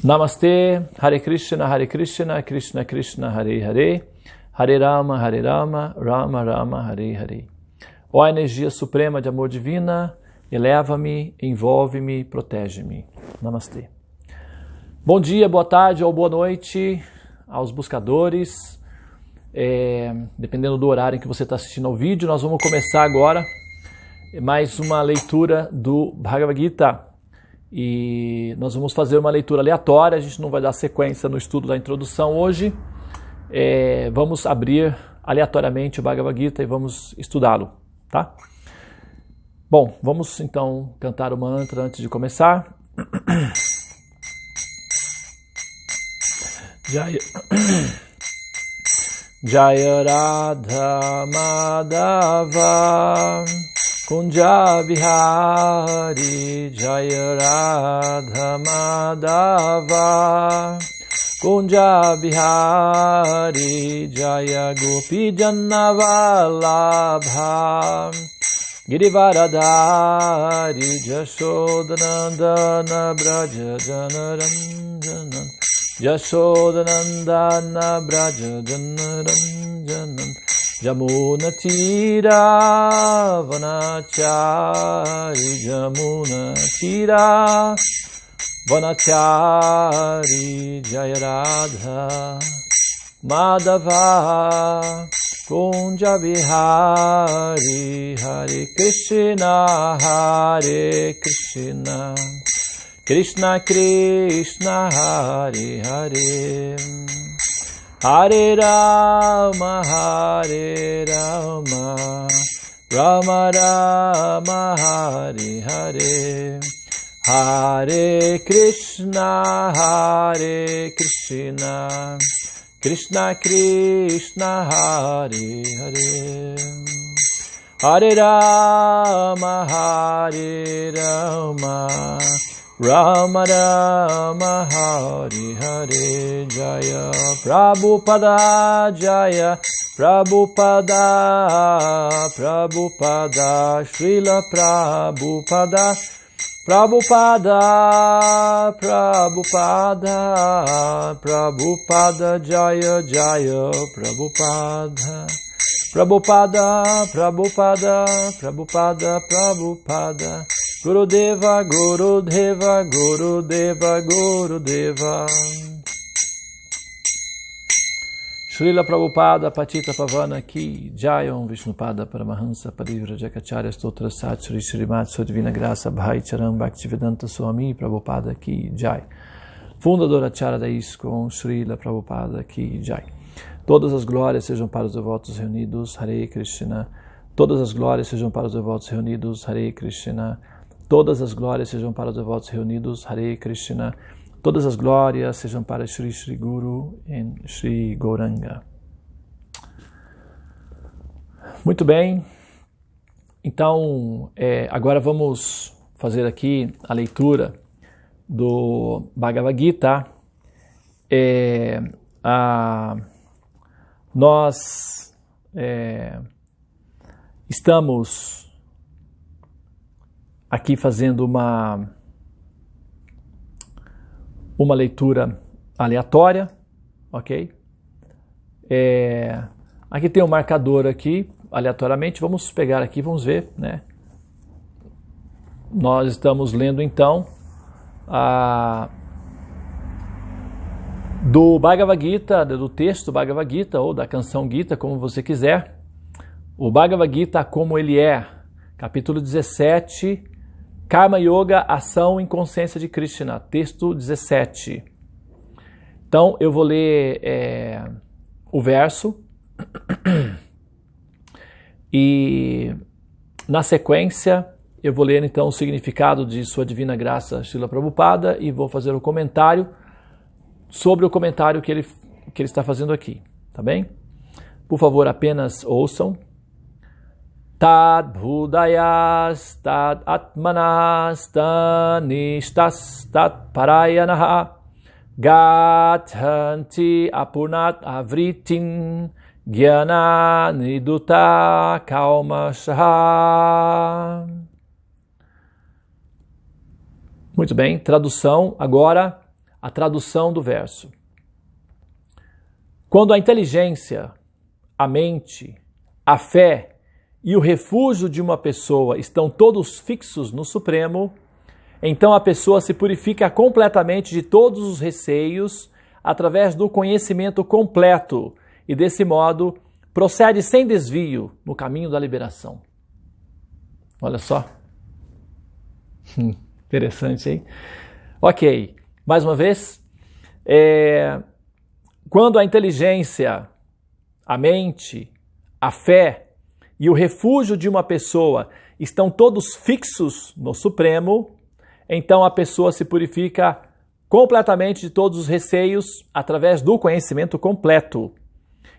Namastê, Hare Krishna, Krishna Krishna, Hare Hare, Hare Rama, Rama Rama, Hare Hare. Ó energia suprema de amor divina, eleva-me, envolve-me, protege-me. Namastê. Bom dia, boa tarde ou boa noite aos buscadores. Dependendo do horário em que você está assistindo ao vídeo, nós vamos começar agora mais uma leitura do Bhagavad Gita. E nós vamos fazer uma leitura aleatória, a gente não vai dar sequência no estudo da introdução hoje. Vamos abrir aleatoriamente o Bhagavad Gita e vamos estudá-lo, tá? Bom, vamos então cantar o mantra antes de começar. Jaya Radha Madhava Kunja Bihari, Jaya Radha Madhava Kunja Bihari, Jaya Gopi Jannavalabha Girivaradhari Jashodanandana Braja Janaranjanan Jashodanandana Braja Janaranjanan Jamuna Tira Vanachari, Jamuna Tira Vanachari, Jaya Radha Madhava Kunja Bihari, Hare Krishna Krishna Krishna Hare Hare, Hare Rama Rama Rama Hare Hare, Hare Krishna Krishna Krishna Hare Hare, Hare Rama Rama Rama Hare Hare. Jaya Prabhupada, Jaya Prabhupada, Prabhupada, Srila Prabhupada, Prabhupada, Prabhupada, Prabhupada, Jaya Jaya Prabhupada, Prabhupada, Prabhupada, Prabhupada, Prabhupada, Gurudeva, Gurudeva, Gurudeva, Gurudeva. Srila Prabhupada Patita Pavana Ki Jai, Om Vishnupada Paramahansa Parivrajakacharya Stotra Sat Sri Srimad Sua Divina Graça Bhai Charan Bhaktivedanta Swami Prabhupada Ki Jai. Fundadora Acharya da ISKCON, Srila Prabhupada Ki Jai. Todas as glórias sejam para os devotos reunidos, Hare Krishna. Todas as glórias sejam para os devotos reunidos, Hare Krishna. Todas as glórias sejam para os devotos reunidos, Hare Krishna. Todas as glórias sejam para Shri Shri Guru e Shri Gauranga. Muito bem. Então, agora vamos fazer aqui a leitura do Bhagavad Gita. Nós estamos aqui fazendo uma leitura aleatória, ok? Aqui tem um marcador aqui, aleatoriamente, vamos pegar aqui, vamos ver, né? Nós estamos lendo então do Bhagavad Gita, do texto do Bhagavad Gita, ou da canção Gita, como você quiser. O Bhagavad Gita como ele é, capítulo 17, Karma Yoga, Ação em Consciência de Krishna, texto 17. Então, eu vou ler o verso e, na sequência, eu vou ler então o significado de Sua Divina Graça, Srila Prabhupada, e vou fazer um comentário sobre o comentário que ele está fazendo aqui, tá bem? Por favor, apenas ouçam. Tad bhudayas, tad atmanas, tanishtas, tad parayanaha, gathanti apurnat avritin, gyana niduta kalmashaha. Muito bem, tradução agora. a tradução do verso. Quando a inteligência, a mente, a fé e o refúgio de uma pessoa estão todos fixos no Supremo, então a pessoa se purifica completamente de todos os receios através do conhecimento completo e, desse modo, procede sem desvio no caminho da liberação. Olha só. Interessante, hein? Ok, mais uma vez. Quando a inteligência, a mente, a fé e o refúgio de uma pessoa estão todos fixos no Supremo, então a pessoa se purifica completamente de todos os receios através do conhecimento completo.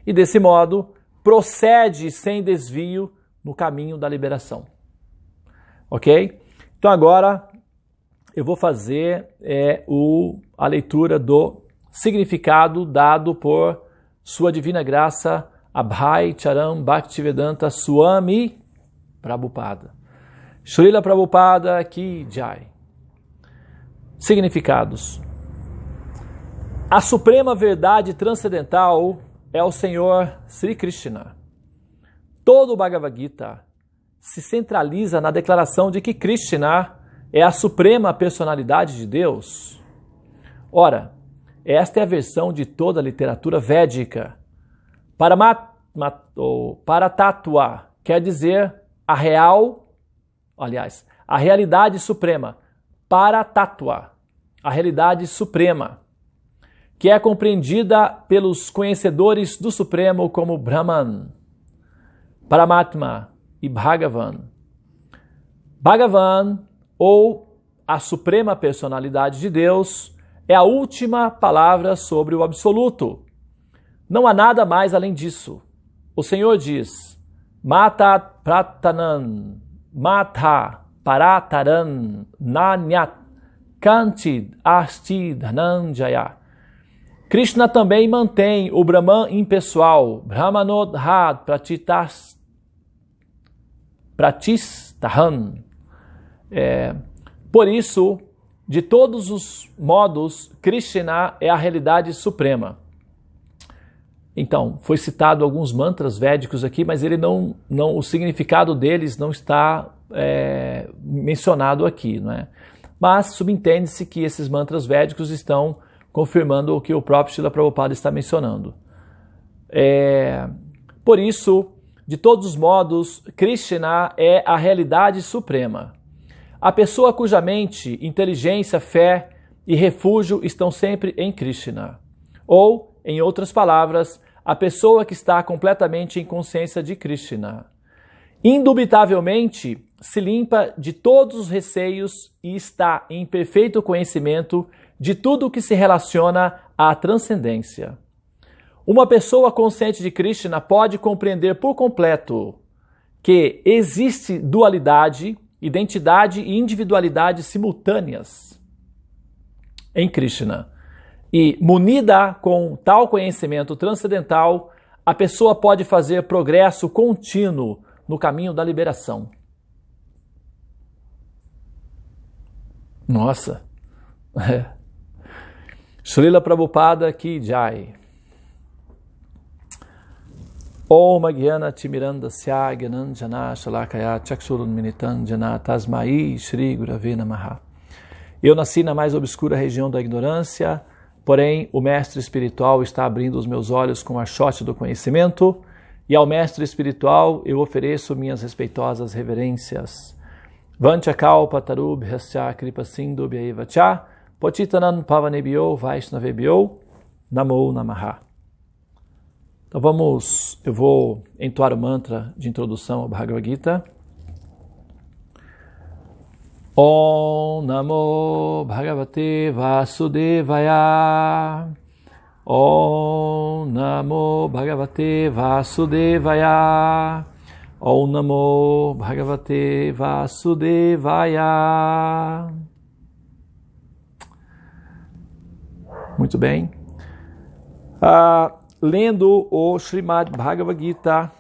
E, desse modo, procede sem desvio no caminho da liberação. Ok? Então agora eu vou fazer a leitura do significado dado por Sua Divina Graça Abhay Charan Bhaktivedanta Swami Prabhupada. Srila Prabhupada Ki Jai. Significados. A suprema verdade transcendental é o Senhor Sri Krishna. Todo o Bhagavad Gita se centraliza na declaração de que Krishna é a suprema personalidade de Deus. Ora, esta é a versão de toda a literatura védica. Paratattva quer dizer a realidade suprema. Paratattva, a realidade suprema, que é compreendida pelos conhecedores do Supremo como Brahman, Paramatma e Bhagavan. Bhagavan, ou a suprema personalidade de Deus, é a última palavra sobre o absoluto. Não há nada mais além disso. O Senhor diz: Mata pratanan, mata parataran, nanyat, kantid asti dhananjaya. Krishna também mantém o Brahman impessoal, Brahmanodhad Pratistahan. Por isso, de todos os modos, Krishna é a realidade suprema. Então, foi citado alguns mantras védicos aqui, mas ele o significado deles não está mencionado aqui, não é? Mas subentende-se que esses mantras védicos estão confirmando o que o próprio Srila Prabhupada está mencionando. Por isso, de todos os modos, Krishna é a realidade suprema. A pessoa cuja mente, inteligência, fé e refúgio estão sempre em Krishna. Ou, em outras palavras, a pessoa que está completamente em consciência de Krishna. Indubitavelmente, se limpa de todos os receios e está em perfeito conhecimento de tudo o que se relaciona à transcendência. Uma pessoa consciente de Krishna pode compreender por completo que existe dualidade, identidade e individualidade simultâneas em Krishna. E, munida com tal conhecimento transcendental, a pessoa pode fazer progresso contínuo no caminho da liberação. Nossa! Srila Prabhupada Ki Jai. Om Jnana Timirandasya Gyananjana Shalakaya Chakshurunmilitam Jana Tasmai Shri Gurave Namaha. Eu nasci na mais obscura região da ignorância, porém o mestre espiritual está abrindo os meus olhos com o archote do conhecimento, e ao mestre espiritual eu ofereço minhas respeitosas reverências. Vanchakalpa tarubhyasya kripa sindhu bhaivacha potitanan pavanebhyo vaishnavebhyo namo namaha. Então eu vou entoar o mantra de introdução ao Bhagavad Gita. Om Namo Bhagavate Vasudevaya. Om Namo Bhagavate Vasudevaya. Om Namo Bhagavate Vasudevaya. Muito bem. Lendo o Srimad Bhagavad Gita,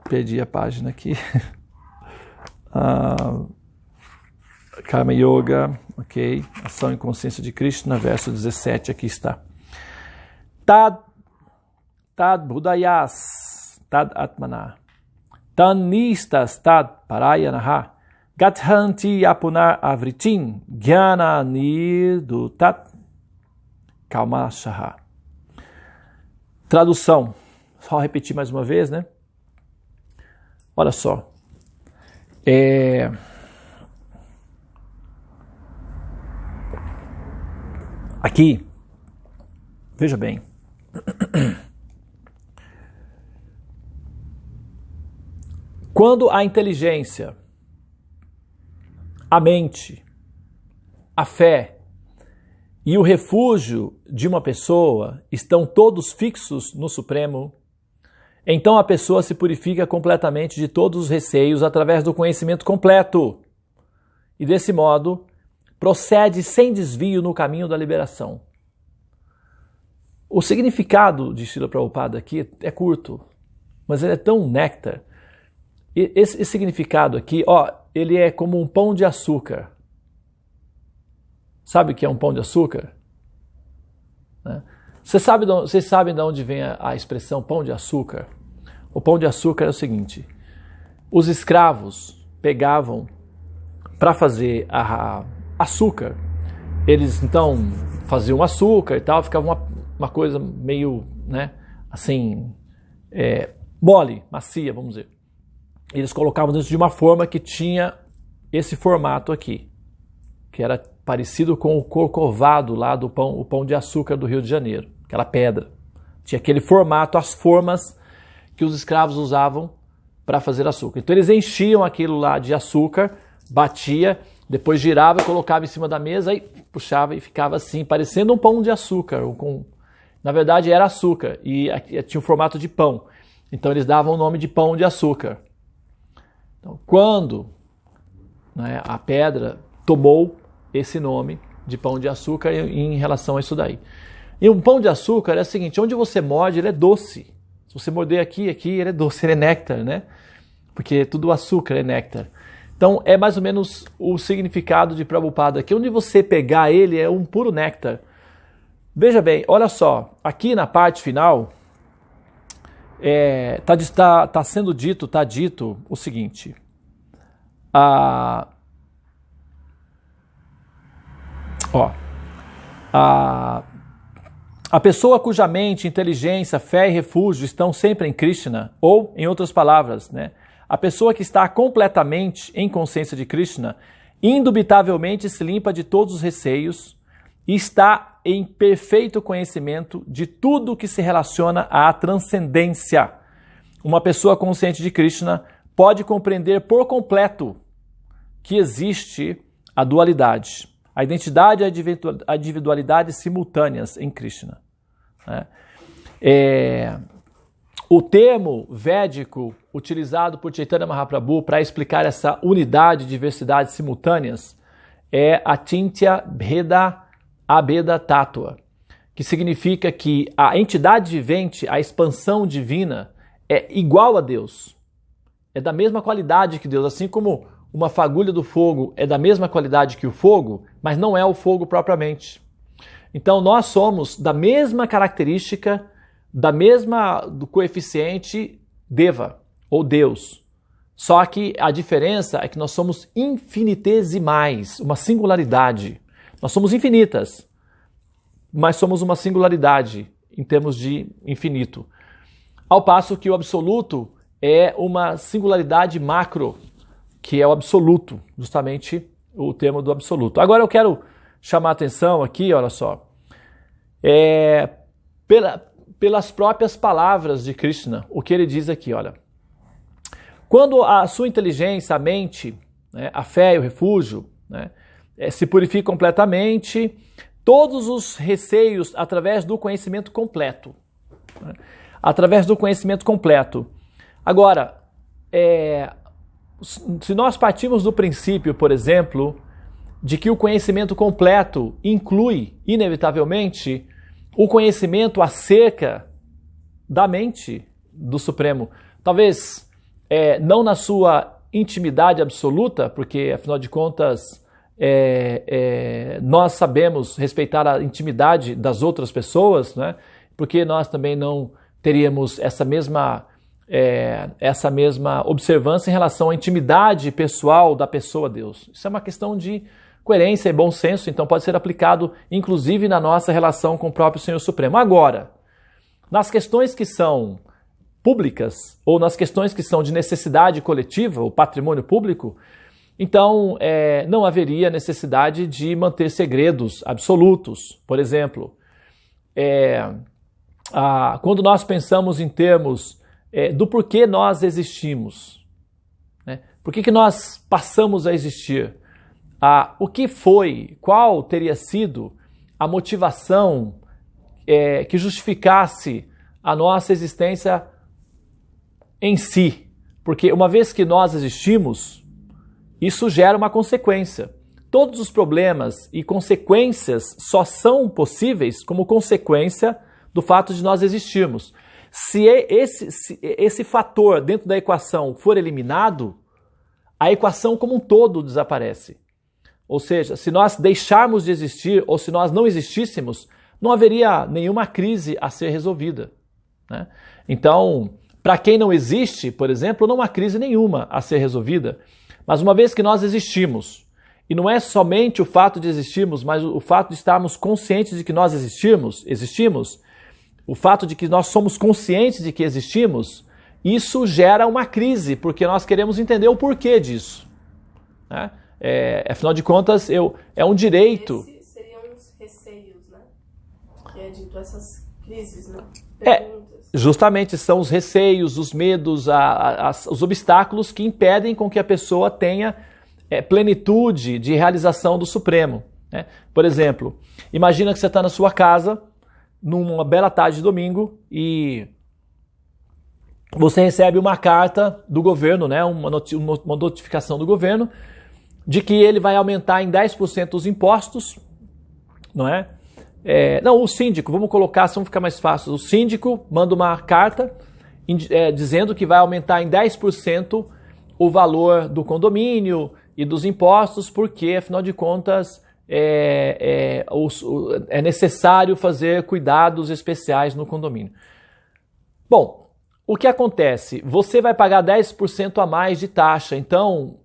perdi a página aqui. Karma Yoga, ok? Ação e consciência de Krishna, verso 17, aqui está. Tad budayas, tad atmana, tanistas tad parayanaha, gathanti apunar avritin, jnana nirdutat kalmashaha. Tradução, só repetir mais uma vez, né? Olha só. Aqui, veja bem. Quando a inteligência, a mente, a fé e o refúgio de uma pessoa estão todos fixos no Supremo, então a pessoa se purifica completamente de todos os receios através do conhecimento completo. E desse modo, procede sem desvio no caminho da liberação. O significado de Srila Prabhupada aqui é curto, mas ele é tão néctar. Esse significado aqui, ele é como um pão de açúcar. Sabe o que é um pão de açúcar? Vocês sabem de onde vem a expressão pão de açúcar? O pão de açúcar é o seguinte: os escravos pegavam para fazer açúcar. Eles então faziam açúcar e tal, ficava uma coisa meio, assim, mole, macia, vamos dizer. Eles colocavam dentro de uma forma que tinha esse formato aqui, que era parecido com o corcovado lá do pão, o pão de açúcar do Rio de Janeiro, aquela pedra. Tinha aquele formato, as formas que os escravos usavam para fazer açúcar. Então eles enchiam aquilo lá de açúcar, batia, depois girava, colocava em cima da mesa e puxava e ficava assim, parecendo um pão de açúcar. Na verdade era açúcar e tinha o formato de pão. Então eles davam o nome de pão de açúcar. Então, quando a pedra tomou esse nome de pão de açúcar em relação a isso daí. E um pão de açúcar é o seguinte: onde você morde, ele é doce. Se você morder aqui, ele é doce, ele é néctar, né? Porque tudo açúcar é néctar. Então, é mais ou menos o significado de Prabhupada aqui. Onde você pegar ele é um puro néctar. Veja bem, olha só. Aqui na parte final, está sendo dito, está dito o seguinte. A pessoa cuja mente, inteligência, fé e refúgio estão sempre em Krishna, ou, em outras palavras, a pessoa que está completamente em consciência de Krishna, indubitavelmente se limpa de todos os receios e está em perfeito conhecimento de tudo que se relaciona à transcendência. Uma pessoa consciente de Krishna pode compreender por completo que existe a dualidade, a identidade e a individualidade simultâneas em Krishna. O termo védico utilizado por Chaitanya Mahaprabhu para explicar essa unidade e diversidade simultâneas é Achintya Bheda Abheda Tattva, que significa que a entidade vivente, a expansão divina, é igual a Deus. É da mesma qualidade que Deus, assim como uma fagulha do fogo é da mesma qualidade que o fogo, mas não é o fogo propriamente. Então nós somos da mesma característica, do coeficiente Deva, ou Deus. Só que a diferença é que nós somos infinitesimais, uma singularidade. Nós somos infinitas, mas somos uma singularidade em termos de infinito. Ao passo que o absoluto é uma singularidade macro, que é o absoluto, justamente o termo do absoluto. Agora eu quero chamar a atenção aqui, olha só, pelas próprias palavras de Krishna, o que ele diz aqui, olha. Quando a sua inteligência, a mente, a fé e o refúgio se purificam completamente, todos os receios através do conhecimento completo. Através do conhecimento completo. Agora, se nós partimos do princípio, por exemplo, de que o conhecimento completo inclui, inevitavelmente, o conhecimento acerca da mente do Supremo, talvez não na sua intimidade absoluta, porque, afinal de contas, nós sabemos respeitar a intimidade das outras pessoas, né? Porque nós também não teríamos essa mesma observância em relação à intimidade pessoal da pessoa Deus. Isso é uma questão de coerência e bom senso, então pode ser aplicado inclusive na nossa relação com o próprio Senhor Supremo. Agora, nas questões que são públicas ou nas questões que são de necessidade coletiva, o patrimônio público, então não haveria necessidade de manter segredos absolutos. Por exemplo, quando nós pensamos em termos do porquê nós existimos, né? Por que nós passamos a existir? O que foi, qual teria sido a motivação que justificasse a nossa existência em si? Porque uma vez que nós existimos, isso gera uma consequência. Todos os problemas e consequências só são possíveis como consequência do fato de nós existirmos. Se esse fator dentro da equação for eliminado, a equação como um todo desaparece. Ou seja, se nós deixarmos de existir ou se nós não existíssemos, não haveria nenhuma crise a ser resolvida, né? Então, para quem não existe, por exemplo, não há crise nenhuma a ser resolvida. Mas uma vez que nós existimos, e não é somente o fato de existirmos, mas o fato de estarmos conscientes de que nós existimos, o fato de que nós somos conscientes de que existimos, isso gera uma crise, porque nós queremos entender o porquê disso, né? Afinal de contas, é um direito. Esses seriam os receios, né? Que é dito essas crises, né? Justamente são os receios, os medos, os obstáculos que impedem com que a pessoa tenha plenitude de realização do Supremo, né? Por exemplo, imagina que você está na sua casa, numa bela tarde de domingo, e você recebe uma carta do governo, né? Uma notificação do governo, de que ele vai aumentar em 10% os impostos, não é? Não, o síndico, vamos colocar, se vamos ficar mais fácil, o síndico manda uma carta dizendo que vai aumentar em 10% o valor do condomínio e dos impostos, porque, afinal de contas, é necessário fazer cuidados especiais no condomínio. Bom, o que acontece? Você vai pagar 10% a mais de taxa, então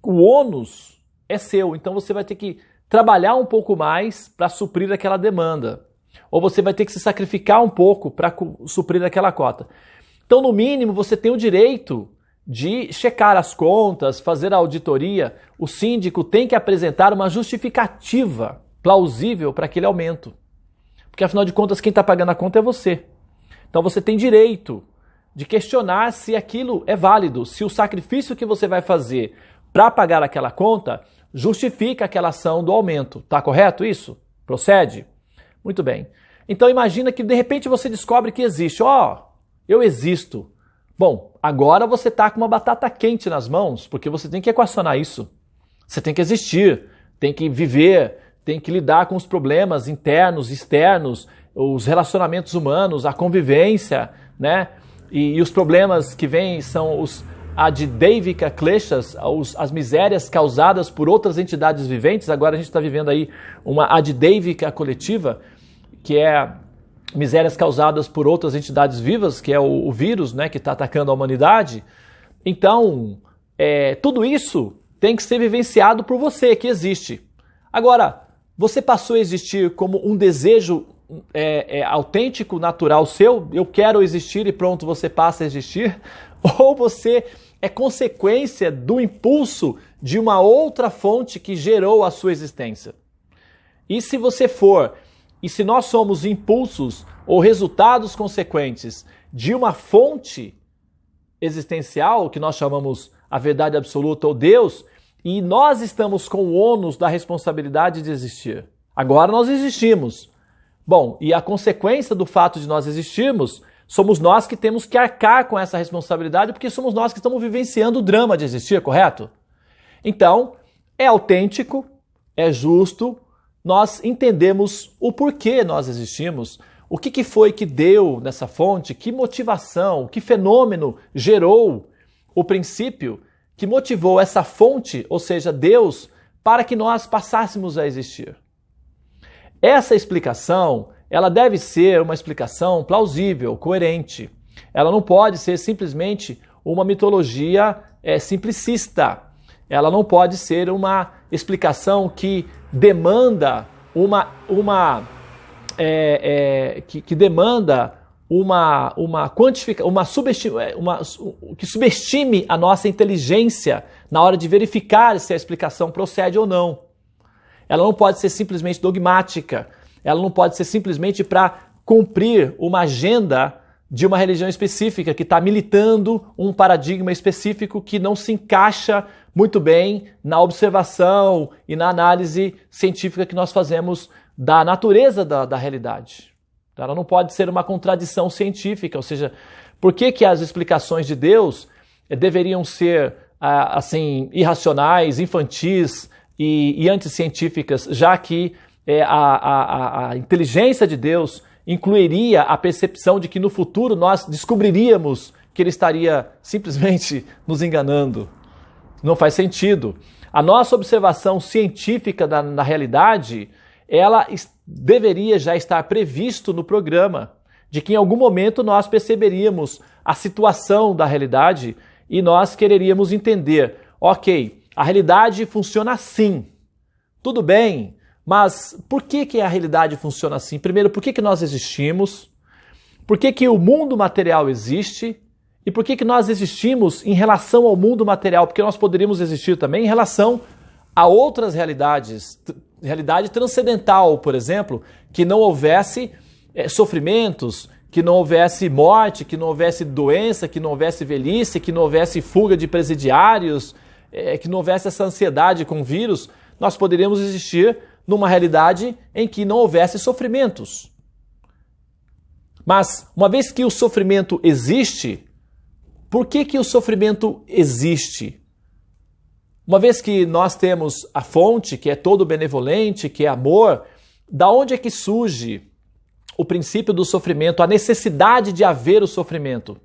o ônus é seu, então você vai ter que trabalhar um pouco mais para suprir aquela demanda. Ou você vai ter que se sacrificar um pouco para suprir aquela cota. Então, no mínimo, você tem o direito de checar as contas, fazer a auditoria. O síndico tem que apresentar uma justificativa plausível para aquele aumento. Porque, afinal de contas, quem está pagando a conta é você. Então, você tem direito de questionar se aquilo é válido, se o sacrifício que você vai fazer para pagar aquela conta justifica aquela ação do aumento. Tá correto isso? Procede? Muito bem. Então imagina que de repente você descobre que existe. Eu existo. Bom, agora você está com uma batata quente nas mãos, porque você tem que equacionar isso. Você tem que existir, tem que viver, tem que lidar com os problemas internos, externos, os relacionamentos humanos, a convivência, né? E os problemas que vêm são os adidêvica kleshas, as misérias causadas por outras entidades viventes. Agora a gente está vivendo aí uma adidêvica coletiva, que é misérias causadas por outras entidades vivas, que é o vírus, né, que está atacando a humanidade. Então, tudo isso tem que ser vivenciado por você, que existe. Agora, você passou a existir como um desejo autêntico, natural seu, eu quero existir e pronto, você passa a existir, ou você é consequência do impulso de uma outra fonte que gerou a sua existência. E se se nós somos impulsos ou resultados consequentes de uma fonte existencial, que nós chamamos a verdade absoluta ou Deus, e nós estamos com o ônus da responsabilidade de existir. Agora nós existimos. Bom, e a consequência do fato de nós existirmos, somos nós que temos que arcar com essa responsabilidade, porque somos nós que estamos vivenciando o drama de existir, correto? Então, é autêntico, é justo, nós entendemos o porquê nós existimos, o que foi que deu nessa fonte, que motivação, que fenômeno gerou o princípio que motivou essa fonte, ou seja, Deus, para que nós passássemos a existir. Essa explicação, ela deve ser uma explicação plausível, coerente. Ela não pode ser simplesmente uma mitologia simplicista. Ela não pode ser uma explicação que demanda que subestime a nossa inteligência na hora de verificar se a explicação procede ou não. Ela não pode ser simplesmente dogmática. Ela não pode ser simplesmente para cumprir uma agenda de uma religião específica que está militando um paradigma específico que não se encaixa muito bem na observação e na análise científica que nós fazemos da natureza da realidade. Ela não pode ser uma contradição científica, ou seja, por que as explicações de Deus deveriam ser assim irracionais, infantis e anticientíficas, já que a inteligência de Deus incluiria a percepção de que no futuro nós descobriríamos que ele estaria simplesmente nos enganando. Não faz sentido. A nossa observação científica da realidade, ela deveria já estar previsto no programa, de que em algum momento nós perceberíamos a situação da realidade e nós quereríamos entender, ok, a realidade funciona assim, tudo bem, mas por que a realidade funciona assim? Primeiro, por que nós existimos? Por que o mundo material existe? E por que nós existimos em relação ao mundo material? Porque nós poderíamos existir também em relação a outras realidades. Realidade transcendental, por exemplo, que não houvesse sofrimentos, que não houvesse morte, que não houvesse doença, que não houvesse velhice, que não houvesse fuga de presidiários, que não houvesse essa ansiedade com vírus. Nós poderíamos existir numa realidade em que não houvesse sofrimentos. Mas, uma vez que o sofrimento existe, por que o sofrimento existe? Uma vez que nós temos a fonte, que é todo benevolente, que é amor, da onde é que surge o princípio do sofrimento, a necessidade de haver o sofrimento?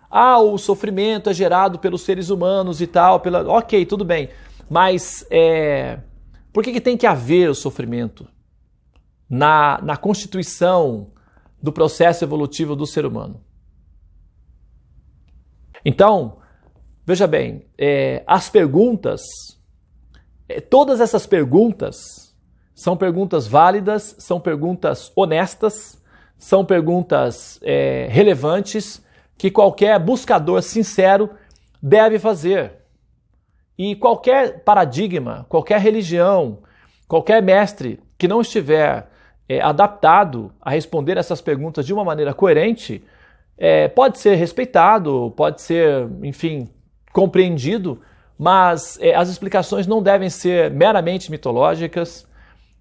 O sofrimento é gerado pelos seres humanos e tal, ok, tudo bem, mas por que tem que haver o sofrimento na constituição do processo evolutivo do ser humano? Então, veja bem, as perguntas, todas essas perguntas são perguntas válidas, são perguntas honestas, são perguntas relevantes que qualquer buscador sincero deve fazer. E qualquer paradigma, qualquer religião, qualquer mestre que não estiver adaptado a responder essas perguntas de uma maneira coerente, pode ser respeitado, pode ser, enfim, compreendido, mas as explicações não devem ser meramente mitológicas,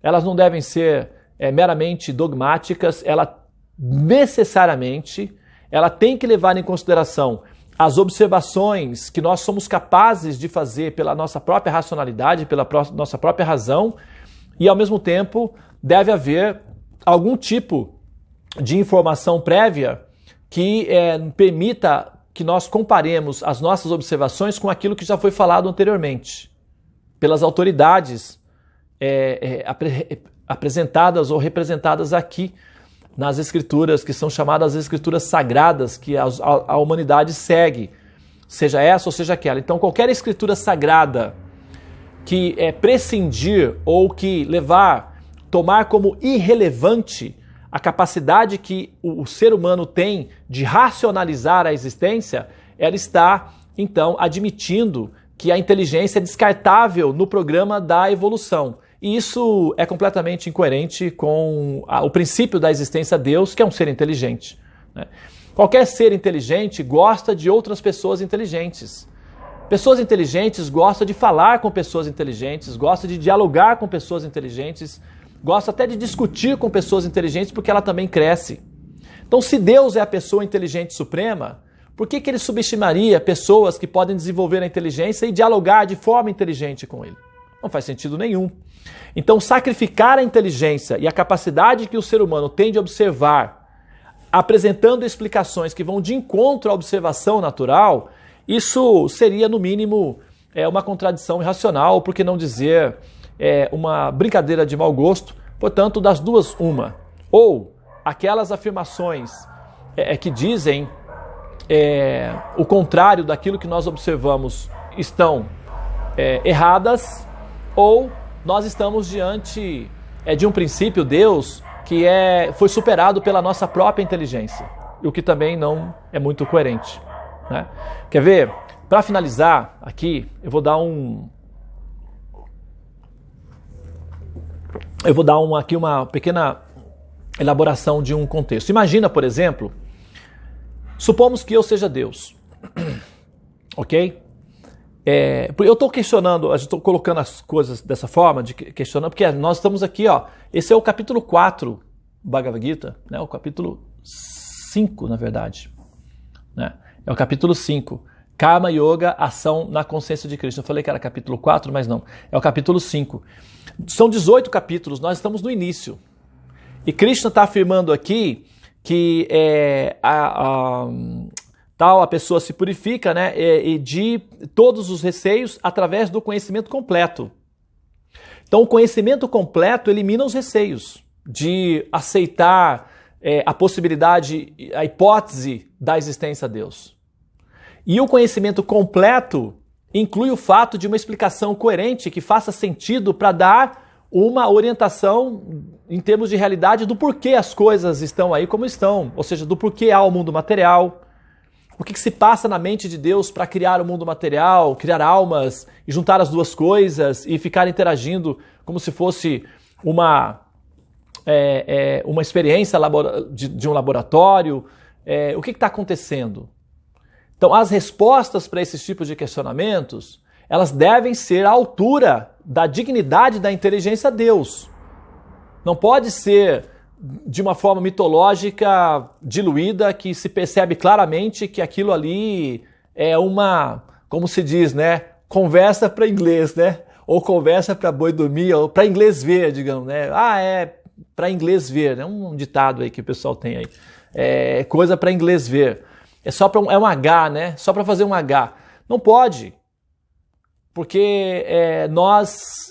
elas não devem ser meramente dogmáticas, ela necessariamente tem que levar em consideração as observações que nós somos capazes de fazer pela nossa própria racionalidade, pela nossa própria razão, e ao mesmo tempo deve haver algum tipo de informação prévia que permita que nós comparemos as nossas observações com aquilo que já foi falado anteriormente, pelas autoridades apresentadas ou representadas aqui nas escrituras, que são chamadas escrituras sagradas, que a humanidade segue, seja essa ou seja aquela. Então, qualquer escritura sagrada que prescindir ou que tomar como irrelevante a capacidade que o ser humano tem de racionalizar a existência, ela está, então, admitindo que a inteligência é descartável no programa da evolução. E isso é completamente incoerente com o princípio da existência de Deus, que é um ser inteligente, né? Qualquer ser inteligente gosta de outras pessoas inteligentes. Pessoas inteligentes gostam de falar com pessoas inteligentes, gostam de dialogar com pessoas inteligentes, gostam até de discutir com pessoas inteligentes, porque ela também cresce. Então, se Deus é a pessoa inteligente suprema, por que ele subestimaria pessoas que podem desenvolver a inteligência e dialogar de forma inteligente com ele? Não faz sentido nenhum. Então, sacrificar a inteligência e a capacidade que o ser humano tem de observar, apresentando explicações que vão de encontro à observação natural, isso seria, no mínimo, uma contradição irracional, por que não dizer uma brincadeira de mau gosto. Portanto, das duas, uma. Ou aquelas afirmações que dizem o contrário daquilo que nós observamos estão erradas, ou nós estamos diante de um princípio, Deus, que foi superado pela nossa própria inteligência, o que também não é muito coerente, né? Quer ver? Para finalizar aqui, eu vou dar aqui uma pequena elaboração de um contexto. Imagina, por exemplo, supomos que eu seja Deus, ok? Eu estou questionando, estou colocando as coisas dessa forma, questionando, porque nós estamos aqui, esse é o capítulo 4 do Bhagavad Gita, né? O capítulo 5, na verdade, né? É o capítulo 5, Karma Yoga, ação na consciência de Krishna. Eu falei que era capítulo 4, mas não, é o capítulo 5. São 18 capítulos, nós estamos no início. E Krishna está afirmando aqui que a pessoa se purifica, né, de todos os receios através do conhecimento completo. Então o conhecimento completo elimina os receios de aceitar a possibilidade, a hipótese da existência de Deus. E o conhecimento completo inclui o fato de uma explicação coerente que faça sentido para dar uma orientação em termos de realidade do porquê as coisas estão aí como estão, ou seja, do porquê há o mundo material, o que se passa na mente de Deus para criar o mundo material, criar almas e juntar as duas coisas e ficar interagindo como se fosse uma experiência de um laboratório. O que está acontecendo? Então, as respostas para esses tipos de questionamentos, elas devem ser à altura da dignidade da inteligência de Deus. Não pode ser de uma forma mitológica diluída, que se percebe claramente que aquilo ali é uma, como se diz, né, conversa para inglês, né? Ou conversa para boi dormir, ou para inglês ver, digamos, né? É para inglês ver, é um ditado aí que o pessoal tem aí. É coisa para inglês ver. É um H, né? Só para fazer um H. Não pode. Porque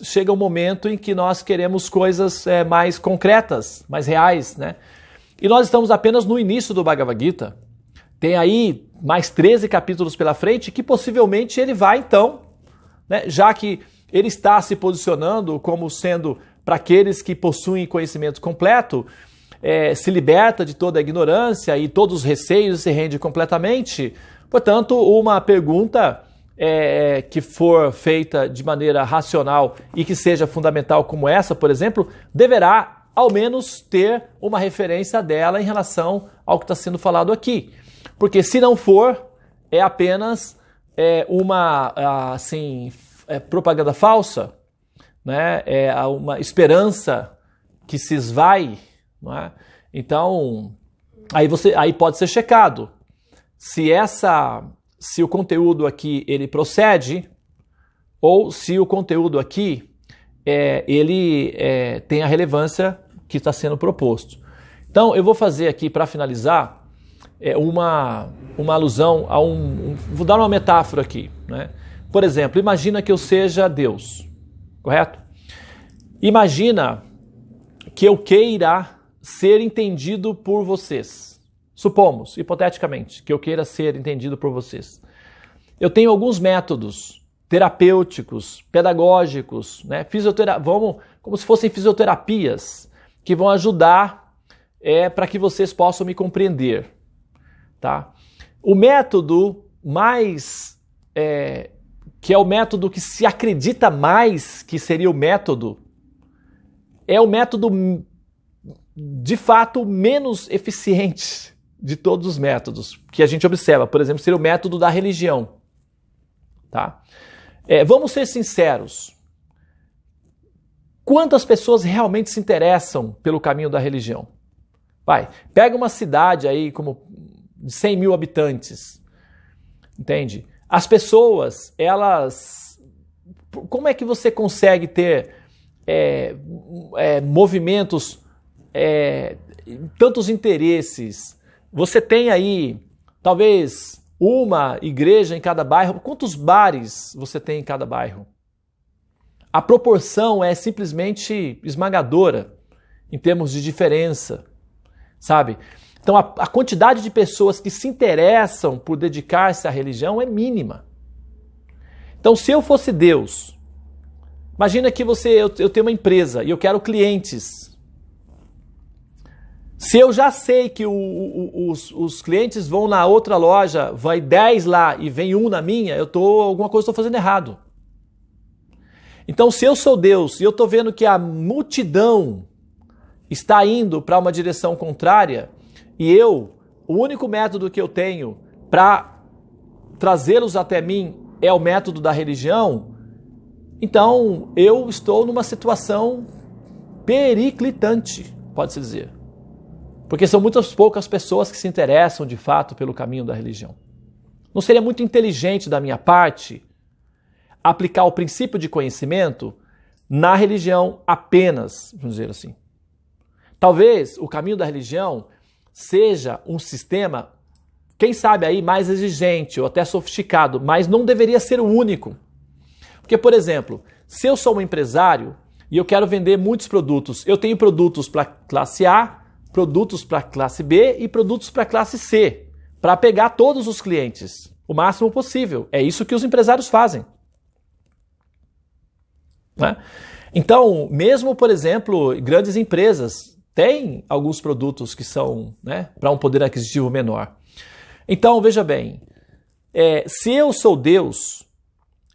chega um momento em que nós queremos coisas mais concretas, mais reais, né? E nós estamos apenas no início do Bhagavad Gita. Tem aí mais 13 capítulos pela frente, que possivelmente ele vai então, né, já que ele está se posicionando como sendo para aqueles que possuem conhecimento completo, se liberta de toda a ignorância e todos os receios e se rende completamente. Portanto, uma pergunta que for feita de maneira racional e que seja fundamental como essa, por exemplo, deverá ao menos ter uma referência dela em relação ao que está sendo falado aqui. Porque se não for, é apenas uma propaganda falsa, né? Uma esperança que se esvai, não é? Então, aí pode ser checado se o conteúdo aqui ele procede, ou se o conteúdo aqui ele tem a relevância que está sendo proposto. Então, eu vou fazer aqui, para finalizar, uma alusão a vou dar uma metáfora aqui, né? Por exemplo, imagina que eu seja Deus, correto? Imagina que eu queira ser entendido por vocês. Supomos, hipoteticamente, que eu queira ser entendido por vocês. Eu tenho alguns métodos terapêuticos, pedagógicos, né? Como se fossem fisioterapias, que vão ajudar para que vocês possam me compreender. Tá? O método mais, que é o método que se acredita mais que seria o método, é o método de fato menos eficiente de todos os métodos que a gente observa. Por exemplo, seria o método da religião. Tá? Vamos ser sinceros. Quantas pessoas realmente se interessam pelo caminho da religião? Pega uma cidade aí como 100 mil habitantes, entende? As pessoas, como é que você consegue ter movimentos, tantos interesses? Você tem aí, talvez, uma igreja em cada bairro. Quantos bares você tem em cada bairro? A proporção é simplesmente esmagadora em termos de diferença, sabe? Então a quantidade de pessoas que se interessam por dedicar-se à religião é mínima. Então se eu fosse Deus, imagina que eu tenho uma empresa e eu quero clientes. Se eu já sei que os clientes vão na outra loja, vai 10 lá e vem um na minha, alguma coisa estou fazendo errado. Então se eu sou Deus e eu estou vendo que a multidão está indo para uma direção contrária e o único método que eu tenho para trazê-los até mim é o método da religião, então eu estou numa situação periclitante, pode-se dizer. Porque são muitas poucas pessoas que se interessam de fato pelo caminho da religião. Não seria muito inteligente da minha parte aplicar o princípio de conhecimento na religião apenas, vamos dizer assim. Talvez o caminho da religião seja um sistema, quem sabe aí, mais exigente ou até sofisticado, mas não deveria ser o único. Porque, por exemplo, se eu sou um empresário e eu quero vender muitos produtos, eu tenho produtos para classe A, produtos para classe B e produtos para classe C, para pegar todos os clientes, o máximo possível. É isso que os empresários fazem. Né? Então, mesmo, por exemplo, grandes empresas têm alguns produtos que são, né, para um poder aquisitivo menor. Então, veja bem, se eu sou Deus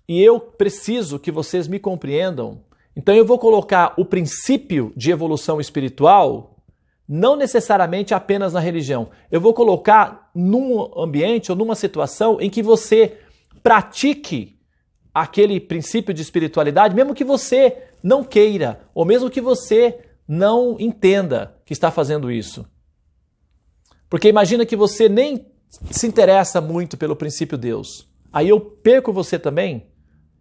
e eu preciso que vocês me compreendam, então eu vou colocar o princípio de evolução espiritual não necessariamente apenas na religião. Eu vou colocar num ambiente ou numa situação em que você pratique aquele princípio de espiritualidade, mesmo que você não queira, ou mesmo que você não entenda que está fazendo isso. Porque imagina que você nem se interessa muito pelo princípio Deus. Aí eu perco você também.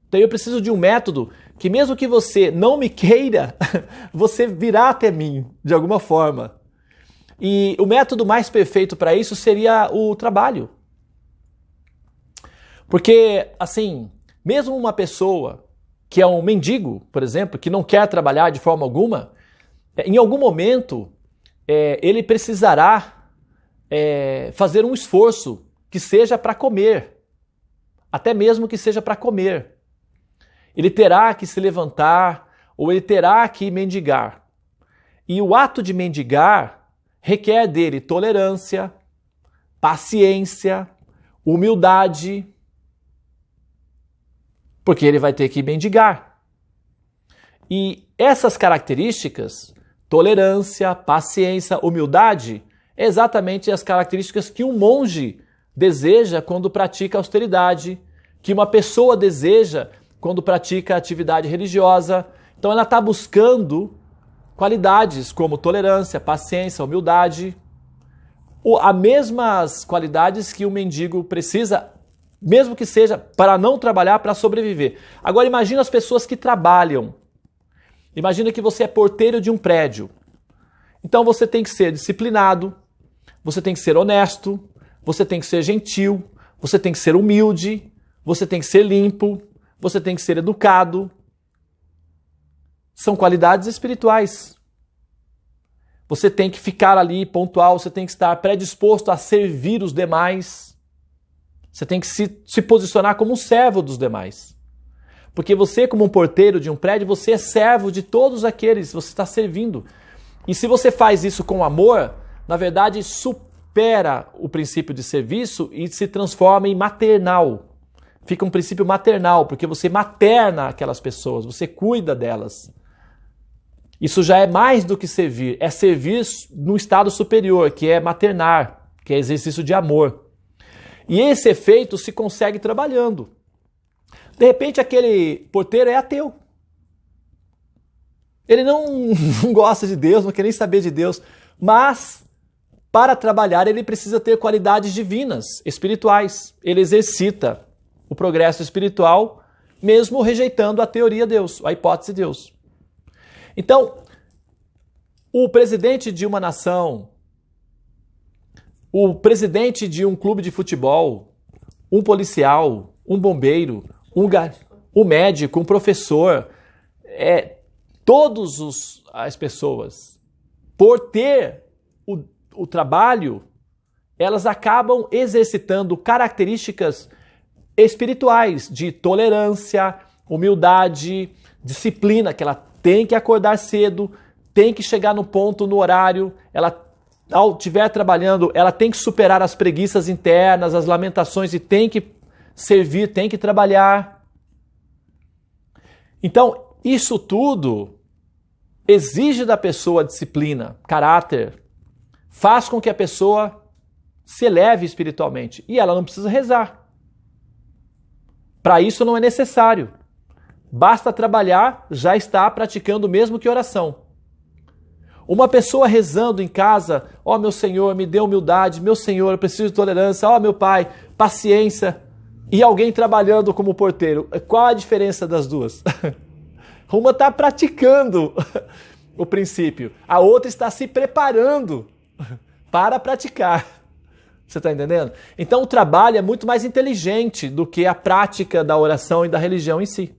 Então eu preciso de um método que mesmo que você não me queira, você virá até mim, de alguma forma. E o método mais perfeito para isso seria o trabalho. Porque, assim, mesmo uma pessoa que é um mendigo, por exemplo, que não quer trabalhar de forma alguma, em algum momento ele precisará fazer um esforço que seja para comer, até mesmo que seja para comer. Ele terá que se levantar ou ele terá que mendigar. E o ato de mendigar requer dele tolerância, paciência, humildade, porque ele vai ter que mendigar. E essas características, tolerância, paciência, humildade, é exatamente as características que um monge deseja quando pratica austeridade, que uma pessoa deseja quando pratica atividade religiosa. Então ela está buscando qualidades como tolerância, paciência, humildade, as mesmas qualidades que o mendigo precisa, mesmo que seja para não trabalhar, para sobreviver. Agora imagina as pessoas que trabalham. Imagina que você é porteiro de um prédio. Então você tem que ser disciplinado, você tem que ser honesto, você tem que ser gentil, você tem que ser humilde, você tem que ser limpo, você tem que ser educado. São qualidades espirituais. Você tem que ficar ali pontual, você tem que estar predisposto a servir os demais. Você tem que se posicionar como um servo dos demais. Porque você, como um porteiro de um prédio, você é servo de todos aqueles, você está servindo. E se você faz isso com amor, na verdade supera o princípio de serviço e se transforma em maternal. Fica um princípio maternal, porque você materna aquelas pessoas, você cuida delas. Isso já é mais do que servir, é servir no estado superior, que é maternar, que é exercício de amor. E esse efeito se consegue trabalhando. De repente aquele porteiro é ateu. Ele não gosta de Deus, não quer nem saber de Deus, mas para trabalhar ele precisa ter qualidades divinas, espirituais. Ele exercita o progresso espiritual, mesmo rejeitando a teoria Deus, a hipótese Deus. Então, o presidente de uma nação, o presidente de um clube de futebol, um policial, um bombeiro, um médico, um professor, todas as pessoas, por ter o trabalho, elas acabam exercitando características espirituais de tolerância, humildade, disciplina, que ela tem que acordar cedo, tem que chegar no ponto, no horário, ela, ao estiver trabalhando, ela tem que superar as preguiças internas, as lamentações e tem que servir, tem que trabalhar. Então, isso tudo exige da pessoa disciplina, caráter, faz com que a pessoa se eleve espiritualmente. E ela não precisa rezar. Para isso não é necessário. Basta trabalhar, já está praticando o mesmo que oração. Uma pessoa rezando em casa, ó meu Senhor, me dê humildade, meu Senhor, eu preciso de tolerância, ó meu Pai, paciência, e alguém trabalhando como porteiro. Qual a diferença das duas? Uma está praticando o princípio, a outra está se preparando para praticar. Você está entendendo? Então o trabalho é muito mais inteligente do que a prática da oração e da religião em si.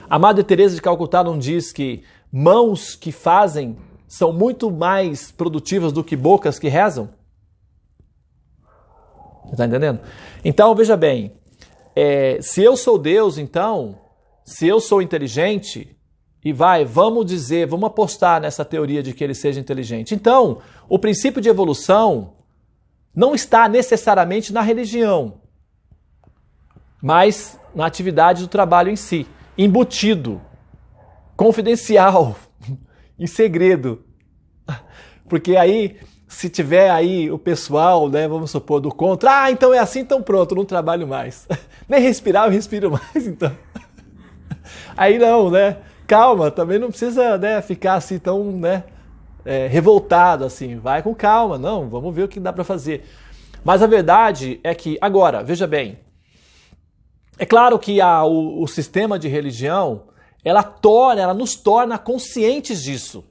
A Madre Teresa de Calcutá não diz que mãos que fazem são muito mais produtivas do que bocas que rezam? Você está entendendo? Então, veja bem, se eu sou Deus, então, se eu sou inteligente, e vamos apostar nessa teoria de que ele seja inteligente. Então, o princípio de evolução não está necessariamente na religião, mas na atividade do trabalho em si, embutido, confidencial, em segredo. Porque aí, se tiver aí o pessoal, né, vamos supor, do contra, então é assim, então pronto, não trabalho mais. Nem respirar, eu respiro mais, então. Aí não, né? Calma, também não precisa, né, ficar assim tão, né, revoltado assim. Vai com calma, não, vamos ver o que dá para fazer. Mas a verdade é que, agora, veja bem, é claro que o sistema de religião, ela nos torna conscientes disso.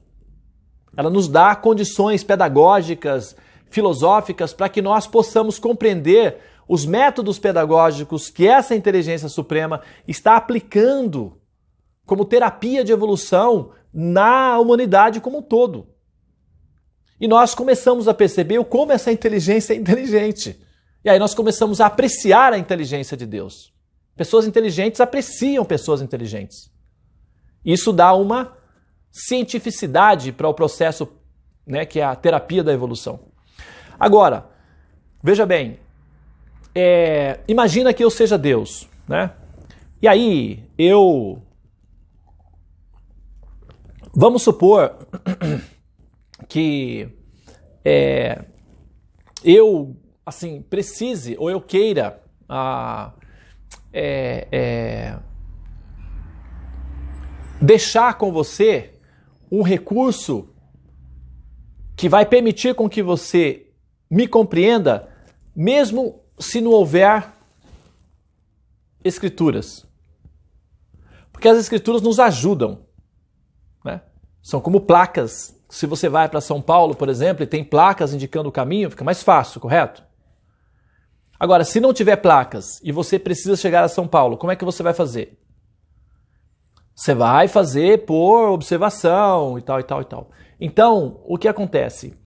Ela nos dá condições pedagógicas, filosóficas, para que nós possamos compreender os métodos pedagógicos que essa inteligência suprema está aplicando como terapia de evolução na humanidade como um todo. E nós começamos a perceber como essa inteligência é inteligente. E aí nós começamos a apreciar a inteligência de Deus. Pessoas inteligentes apreciam pessoas inteligentes. Isso dá uma cientificidade para o processo, né, que é a terapia da evolução. Agora, veja bem, imagina que eu seja Deus, né? E aí, vamos supor que eu, assim, precise ou eu queira deixar com você um recurso que vai permitir com que você me compreenda, mesmo se não houver escrituras. Porque as escrituras nos ajudam, né? São como placas. Se você vai para São Paulo, por exemplo, e tem placas indicando o caminho, fica mais fácil, correto? Agora, se não tiver placas e você precisa chegar a São Paulo, como é que você vai fazer? Você vai fazer por observação e tal, e tal, e tal. Então, o que acontece?